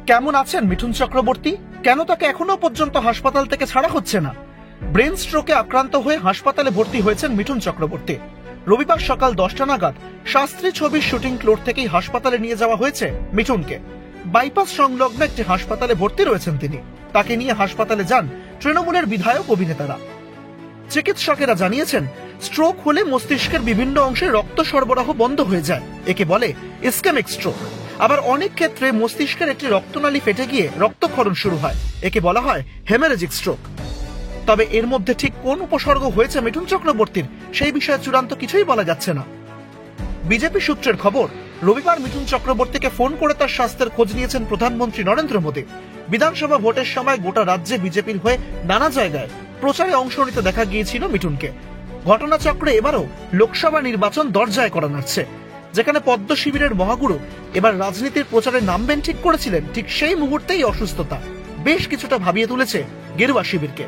কেমন আছেন মিঠুন চক্রবর্তী? কেন তাকে এখনো পর্যন্ত হাসপাতাল থেকে ছাড়া হচ্ছে না? ব্রেন স্ট্রোকে আক্রান্ত হয়ে হাসপাতালে ভর্তি হয়েছেন মিঠুন চক্রবর্তী। রবিবার সকাল 10টা নাগাদ শাস্ত্রী ছবির শুটিং ফ্লোর থেকেই হাসপাতালে নিয়ে যাওয়া হয়েছে মিঠুনকে। বাইপাস সংলগ্ন একটি হাসপাতালে ভর্তি রয়েছেন তিনি। তাকে নিয়ে হাসপাতালে যান তৃণমূলের বিধায়ক অভিনেতারা। চিকিৎসকেরা জানিয়েছেন, স্ট্রোক হলে মস্তিষ্কের বিভিন্ন অংশে রক্ত সরবরাহ বন্ধ হয়ে যায়। একে বলে ইসকেমিক স্ট্রোক। আবার অনেক ক্ষেত্রে মস্তিষ্কের একটি রক্তনালী ফেটে গিয়ে রক্তক্ষরণ শুরু হয়। একে বলা হয় হেমারেজিক স্ট্রোক। তবে এর মধ্যে ঠিক কোন উপসর্গ হয়েছে মিঠুন চক্রবর্তীর, সেই বিষয়ে চূড়ান্ত কিছুই বলা যাচ্ছে না। বিজেপি সূত্রের খবর, রবিবার মিঠুন চক্রবর্তীকে ফোন করে তার স্বাস্থ্যের খোঁজ নিয়েছেন প্রধানমন্ত্রী নরেন্দ্র মোদী। বিধানসভা ভোটের সময় গোটা রাজ্যে বিজেপির হয়ে নানা জায়গায় প্রচারে অংশ নিতে দেখা গিয়েছিল মিঠুনকে। ঘটনাচক্রে এবারও লোকসভা নির্বাচন দরজায় করা নাড়ছে। যেখানে পদ্ম শিবিরের মহাগুরু এবার রাজনীতির প্রচারে নামবেন ঠিক করেছিলেন, ঠিক সেই মুহূর্তেই অসুস্থতা বেশ কিছুটা ভাবিয়ে তুলেছে গেরুয়া শিবিরকে।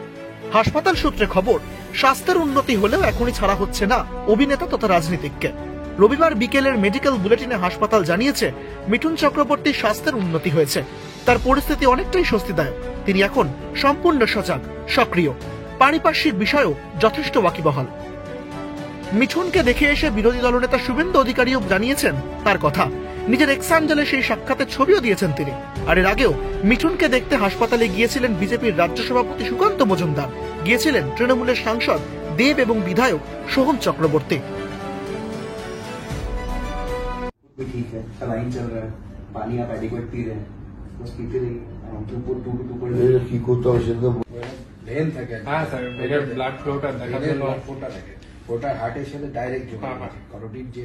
হাসপাতাল সূত্রে খবর, স্বাস্থ্যের উন্নতি হলেও এখনই ছাড়া হচ্ছে না অভিনেতা তথা রাজনীতিককে। রবিবার বিকেলের মেডিকেল বুলেটিনে হাসপাতাল জানিয়েছে মিঠুন চক্রবর্তীর স্বাস্থ্যের উন্নতি হয়েছে। তার পরিস্থিতি অনেকটাই স্বস্তিদায়ক। তিনি এখন সম্পূর্ণ সজাগ, সক্রিয়, পারিপার্শ্বিক বিষয়েও যথেষ্ট ওয়াকিবহাল। মিঠুনকে দেখে এসে বিরোধী দলনেতা শুভেন্দু অধিকারীও জানিয়েছেন তার কথা। নিজের এক্স হ্যান্ডেলে সেই সাক্ষাতের ছবিও দিয়েছেন তিনি। আর এর আগেও মিঠুনকে দেখতে হাসপাতালে গিয়েছিলেন বিজেপির রাজ্য সভাপতি সুকান্ত মজুমদার, গিয়েছিলেন তৃণমূলের সাংসদ দেব এবং বিধায়ক সোহম চক্রবর্তী। ठीक है, सलाइन चल रहा है, पानी आप एडिक्वेट पी रहे हैं, बस पीते रहिए। ভেন থাকে, হ্যাঁ স্যার, এর ব্লাড ফ্লোটা দেখার জন্য ফোটা থাকে, ফোটা হার্টের সাথে ডাইরেক্ট যোগাযোগ আছে। কারোটিড যে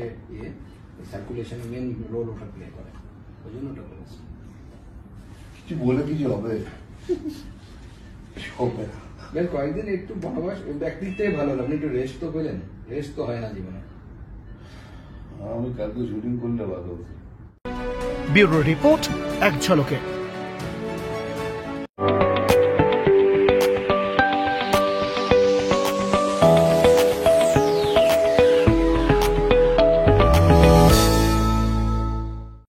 সার্কুলেশন মেন রোল ওটা প্লে করে, ওই জন্য ওটা করেছে। কিছু বলে কিছু হবে হবে না। বেশ কয়েকদিন একটু বনবাস ব্যক্তিত্বে ভালো হলো, আপনি একটু রেস্ট তো পেলেন। রেস্ট তো হয় না জীবনে। আমি কালকে শুটিং করলে ভালো হতো। ব্যুরো রিপোর্ট, এক ঝলকে।